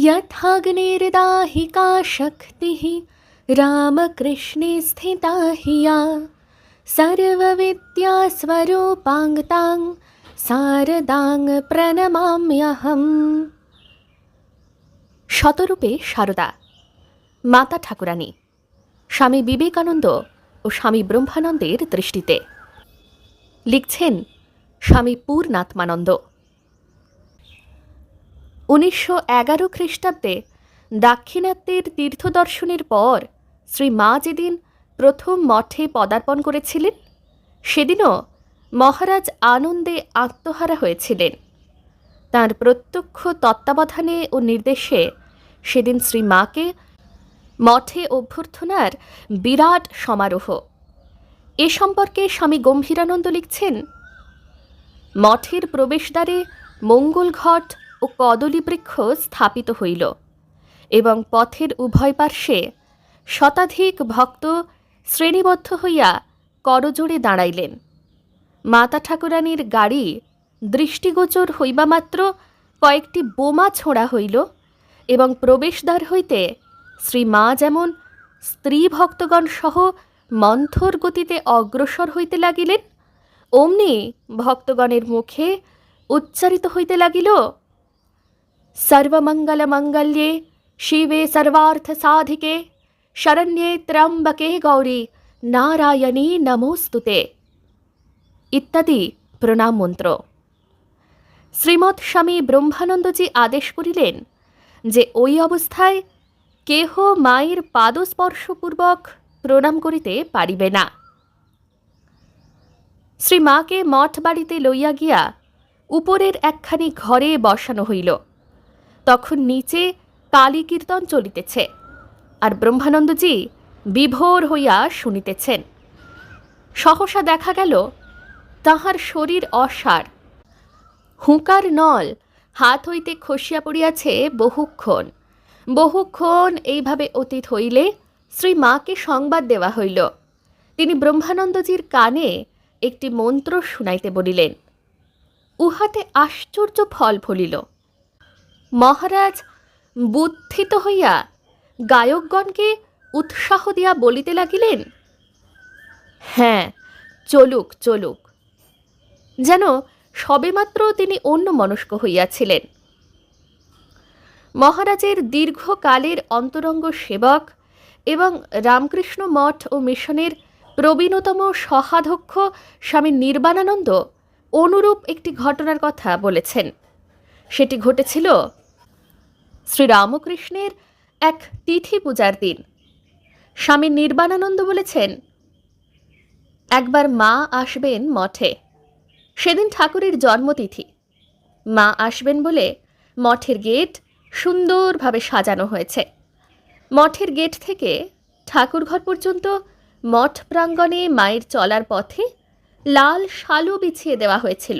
यथाग्निर्दाहिका शक्तिः रामकृष्णे स्थिता हि या सर्वविद्यास्वरूपाङ्गतां शारदां প্রণমাম্যহম। শতরূপে শারদা মাতা ঠাকুরানী স্বামী বিবেকানন্দ ও স্বামী ব্রহ্মানন্দের দৃষ্টিতে। লিখছেন স্বামী পূর্ণাত্মানন্দ। 1911 খ্রিস্টাব্দে দাক্ষিণাত্যের তীর্থদর্শনের পর শ্রী মা যেদিন প্রথম মঠে পদার্পণ করেছিলেন, সেদিনও মহারাজ আনন্দে আত্মহারা হয়েছিলেন। তাঁর প্রত্যক্ষ তত্ত্বাবধানে ও নির্দেশে সেদিন শ্রী মাকে মঠে অভ্যর্থনার বিরাট সমারোহ। এ সম্পর্কে স্বামী গম্ভীরানন্দ লিখছেন, মঠের প্রবেশদ্বারে মঙ্গল ঘট ও কদলী বৃক্ষ স্থাপিত হইল এবং পথের উভয় পার্শ্বে শতাধিক ভক্ত শ্রেণীবদ্ধ হইয়া করজোড়ে দাঁড়াইলেন। মাতা ঠাকুরানীর গাড়ি দৃষ্টিগোচর হইবা মাত্র কয়েকটি বোমা ছোঁড়া হইল এবং প্রবেশদ্বার হইতে শ্রী মা যেমন স্ত্রী ভক্তগণ সহ মন্থর গতিতে অগ্রসর হইতে লাগিলেন, অমনি ভক্তগণের মুখে উচ্চারিত হইতে লাগিল, সর্বমঙ্গল মঙ্গল্যে শিবে সর্বার্থ সাধিকে শরণ্যে ত্র্যম্বকে গৌরী নারায়ণী নমোস্তুতে ইত্যাদি প্রণাম মন্ত্র। শ্রীমৎ স্বামী ব্রহ্মানন্দজি আদেশ করিলেন যে ওই অবস্থায় কেহ মায়ের পাদস্পর্শপূর্বক প্রণাম করিতে পারিবে না। শ্রী মাকে মঠ বাড়িতে লইয়া গিয়া উপরের একখানি ঘরে বসানো হইল। তখন নিচে কালী কীর্তন চলিতেছে, আর ব্রহ্মানন্দজি বিভোর হইয়া শুনিতেছেন। সহসা দেখা গেল তাহার শরীর অসাড়, হুঁকার নল হাত হইতে খসিয়া পড়িয়াছে। বহুক্ষণ এইভাবে অতীত হইলে শ্রী মাকে সংবাদ দেওয়া হইল। তিনি ব্রহ্মানন্দজির কানে একটি মন্ত্র শুনাইতে বলিলেন। উহাতে আশ্চর্য ফল ফলিল। মহারাজ বুদ্ধিত হইয়া গায়কগণকে উৎসাহ দিয়া বলিতে লাগিলেন, হ্যাঁ, চলুক চলুক, যেন সবেমাত্র তিনি অন্যমনস্ক হইয়াছিলেন। মহারাজের দীর্ঘকালের অন্তরঙ্গ সেবক এবং রামকৃষ্ণ মঠ ও মিশনের প্রবীণতম সহাধ্যক্ষ স্বামী নির্বাণানন্দ অনুরূপ একটি ঘটনার কথা বলেছেন। সেটি ঘটেছিল শ্রীরামকৃষ্ণের এক তিথি পূজার দিন। স্বামী নির্বাণানন্দ বলেছেন, একবার মা আসবেন মঠে। সেদিন ঠাকুরের জন্মতিথি। মা আসবেন বলে মঠের গেট সুন্দরভাবে সাজানো হয়েছে। মঠের গেট থেকে ঠাকুরঘর পর্যন্ত মঠ প্রাঙ্গণে মায়ের চলার পথে লাল শালু বিছিয়ে দেওয়া হয়েছিল।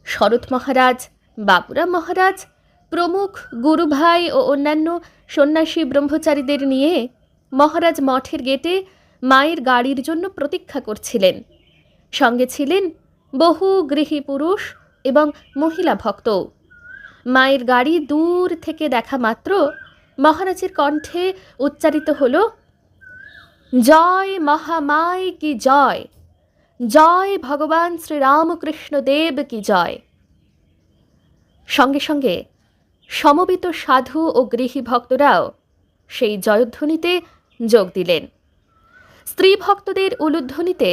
শরৎ মহারাজ, বাবুরাম মহারাজ প্রমুখ গুরুভাই ও অন্যান্য সন্ন্যাসী ব্রহ্মচারীদের নিয়ে মহারাজ মঠের গেটে মায়ের গাড়ির জন্য প্রতীক্ষা করছিলেন। সঙ্গে ছিলেন বহু গৃহী পুরুষ এবং মহিলা ভক্তও। মায়ের গাড়ি দূর থেকে দেখা মাত্র মহারাজের কণ্ঠে উচ্চারিত হল, জয় মহামায় কি জয়, জয় ভগবান শ্রীরামকৃষ্ণ দেব কি জয়। সঙ্গে সঙ্গে সমবেত সাধু ও গৃহী ভক্তরাও সেই জয়ধ্বনিতে যোগ দিলেন। স্ত্রী ভক্তদের উলুধ্বনিতে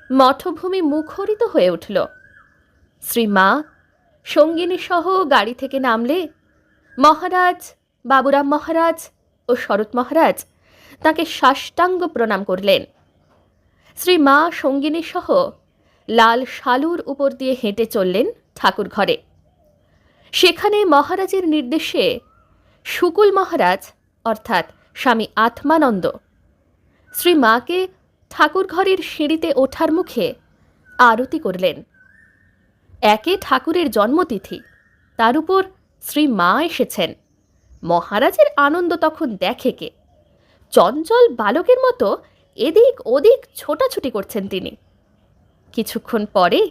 মঠভূমি মুখরিত হয়ে উঠল। শ্রী মা সঙ্গিনী সহ গাড়ি থেকে নামলে মহারাজ, বাবুরাম মহারাজ ও শরৎ মহারাজ তাকে সাষ্টাঙ্গ প্রণাম করলেন। শ্রী মা সঙ্গিনী সহ লাল শালুর উপর দিয়ে হেঁটে চললেন ঠাকুর ঘরে। সেখানে মহারাজের নির্দেশে শুকুল মহারাজ অর্থাৎ স্বামী আত্মানন্দ শ্রী মাকে ঠাকুর ঘরের সিঁড়িতে ওঠার মুখে আরতি করলেন। একে ঠাকুরের জন্মতিথি, তার উপর শ্রী মা এসেছেন। মহারাজের আনন্দ তখন দেখে কে। চঞ্চল বালকের মতো এদিক ওদিক ছোটাছুটি করছেন তিনি। কিছুক্ষণ পরে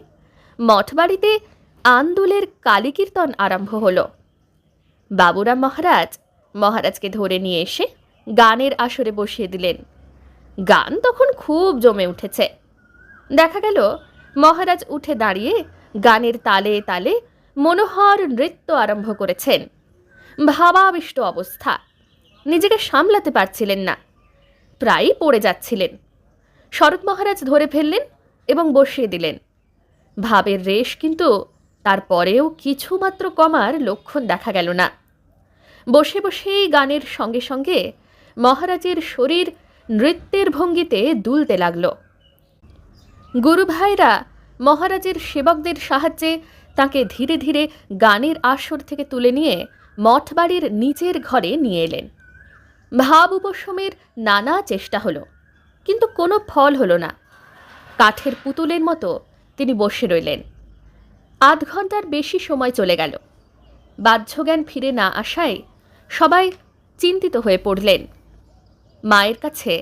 মঠবাড়িতে আন্দোলের কালী কীর্তন আরম্ভ হল। বাবুরাম মহারাজ মহারাজকে ধরে নিয়ে এসে গানের আসরে বসিয়ে দিলেন। গান তখন খুব জমে উঠেছে। দেখা গেল মহারাজ উঠে দাঁড়িয়ে গানের তালে তালে মনোহর নৃত্য আরম্ভ করেছেন। ভাবাবিষ্ট অবস্থা, নিজেকে সামলাতে পারছিলেন না, প্রায়ই পড়ে যাচ্ছিলেন। শরৎ মহারাজ ধরে ফেললেন এবং বসিয়ে দিলেন। ভাবের রেশ কিন্তু তারপরেও কিছুমাত্র কমার লক্ষণ দেখা গেল না। বসে বসেই গানের সঙ্গে সঙ্গে মহারাজের শরীর নৃত্যের ভঙ্গিতে দুলতে লাগল। গুরুভাইরা মহারাজের সেবকদের সাহায্যে তাকে ধীরে ধীরে গানের আসর থেকে তুলে নিয়ে মঠবাড়ির নিচের ঘরে নিয়ে এলেন। ভাব উপশমের নানা চেষ্টা হলো, কিন্তু কোনো ফল হলো না। কাঠের পুতুলের মতো তিনি বসে রইলেন। আধ ঘন্টার বেশি সময় চলে গেল। বাহ্যজ্ঞান ফিরে না আসায় সবাই চিন্তিত হয়ে পড়লেন। মায়ের কাছে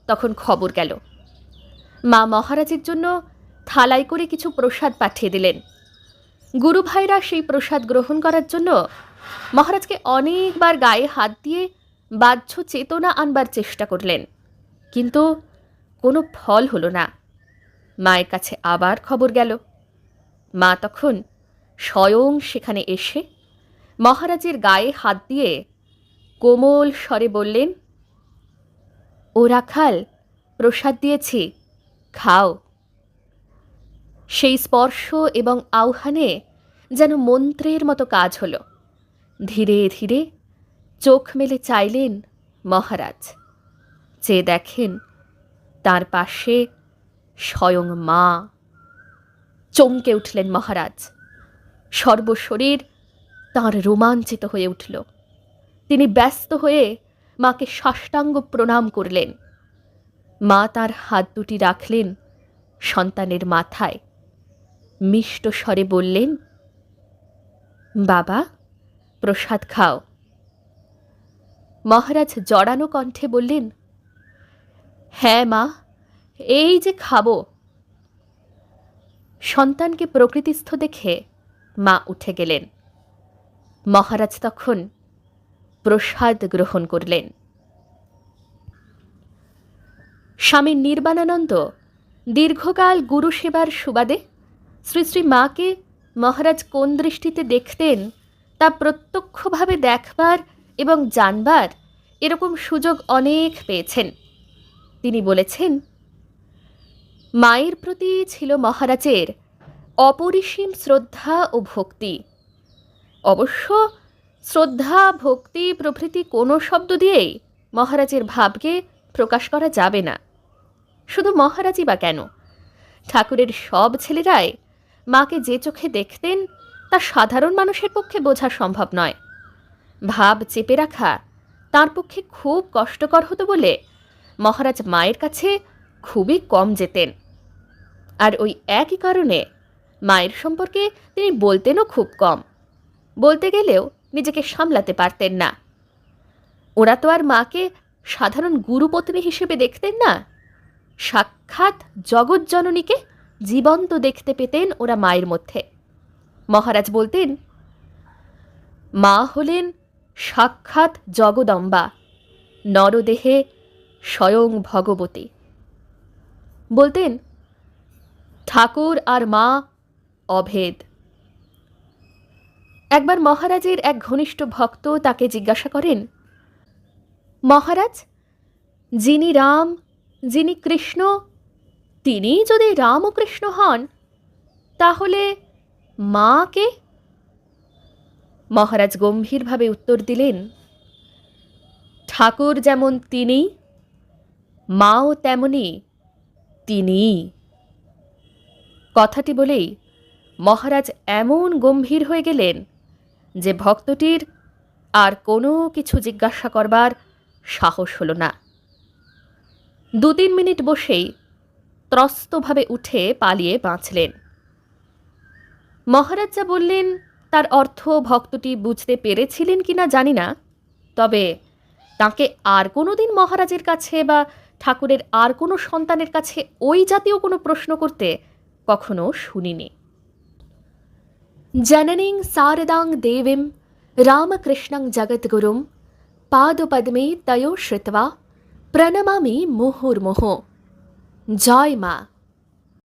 তখন খবর গেল। মা মহারাজের জন্য থালায় করে কিছু প্রসাদ পাঠিয়ে দিলেন। গুরুভাইরা সেই প্রসাদ গ্রহণ করার জন্য মহারাজকে অনেকবার গায়ে হাত দিয়ে বাহ্য চেতনা আনবার চেষ্টা করলেন, কিন্তু কোনো ফল হলো না। মায়ের কাছে আবার খবর গেল। মা তখন স্বয়ং সেখানে এসে মহারাজের গায়ে হাত দিয়ে কোমল স্বরে বললেন, ও রাখাল, প্রসাদ দিয়েছি, খাও। সেই স্পর্শ এবং আহ্বানে যেন মন্ত্রের মতো কাজ হল। ধীরে ধীরে চোখ মেলে চাইলেন মহারাজ। চেয়ে দেখেন তার পাশে স্বয়ং মা। চমকে উঠলেন মহারাজ। সর্বশরীর তাঁর রোমাঞ্চিত হয়ে উঠল। তিনি ব্যস্ত হয়ে মাকে সাষ্টাঙ্গ প্রণাম করলেন। মা তার হাত দুটি রাখলেন সন্তানের মাথায়, মিষ্ট স্বরে বললেন, বাবা, প্রসাদ খাও। মহারাজ জড়ানো কণ্ঠে বললেন, হ্যাঁ মা, এই যে খাবো। সন্তানকে প্রকৃতিস্থ দেখে মা উঠে গেলেন। মহারাজ তখন প্রসাদ গ্রহণ করলেন। স্বামী নির্বাণানন্দ দীর্ঘকাল গুরু সেবার সুবাদে শ্রী শ্রী মাকে মহারাজ কোন দৃষ্টিতে দেখতেন তা প্রত্যক্ষভাবে দেখবার এবং জানবার এরকম সুযোগ অনেক পেয়েছেন। তিনি বলেছেন, মায়ের প্রতি ছিল মহারাজের অপরিসীম শ্রদ্ধা ও ভক্তি। অবশ্য শ্রদ্ধা, ভক্তি প্রভৃতি কোনো শব্দ দিয়েই মহারাজের ভাবকে প্রকাশ করা যাবে না। শুধু মহারাজই বা কেন, ঠাকুরের সব ছেলেরাই মাকে যে চোখে দেখতেন তা সাধারণ মানুষের পক্ষে বোঝা সম্ভব নয়। ভাব চেপে রাখা তার পক্ষে খুব কষ্টকর হতো বলে মহারাজ মায়ের কাছে খুবই কম যেতেন। আর ওই একই কারণে মায়ের সম্পর্কে তিনি বলতেনও খুব কম। বলতে গেলেও নিজেকে সামলাতে পারতেন না। ওরা তো আর মাকে সাধারণ গুরুপত্নী হিসেবে দেখতেন না, সাক্ষাৎ জগৎজননীকে জীবন্ত দেখতে পেতেন ওরা মায়ের মধ্যে। মহারাজ বলতেন, মা হলেন সাক্ষাৎ জগদম্বা, নরদেহে স্বয়ং ভগবতী। বলতেন, ঠাকুর আর মা অভেদ। একবার মহারাজের এক ঘনিষ্ঠ ভক্ত তাকে জিজ্ঞাসা করেন, মহারাজ, যিনি রাম, যিনি কৃষ্ণ, তিনি যদি রাম ও কৃষ্ণ হন, তাহলে মা কে? মহারাজ গম্ভীরভাবে উত্তর দিলেন, ঠাকুর যেমন তিনি, মাও তেমনি তিনি। কথাটি বলেই মহারাজ এমন গম্ভীর হয়ে গেলেন যে ভক্তটির আর কোনো কিছু জিজ্ঞাসা করবার সাহস হল না। 2-3 মিনিট বসেই ত্রস্তভাবে উঠে পালিয়ে বাঁচলেন। মহারাজ যা বললেন তার অর্থ ভক্তটি বুঝতে পেরেছিলেন কিনা জানি না, তবে তাকে আর কোনো দিন মহারাজের কাছে বা ঠাকুরের আর কোনো সন্তানের কাছে ওই জাতীয় কোনো প্রশ্ন করতে কখনো শুনিনি। জননীং শারদাং দেবীম রামকৃষ্ণং জগদ্গুরুম পাদপদ্মে তয়ো শ্রিত্বা প্রণমামি মুহুর্মুহু। জয় মা।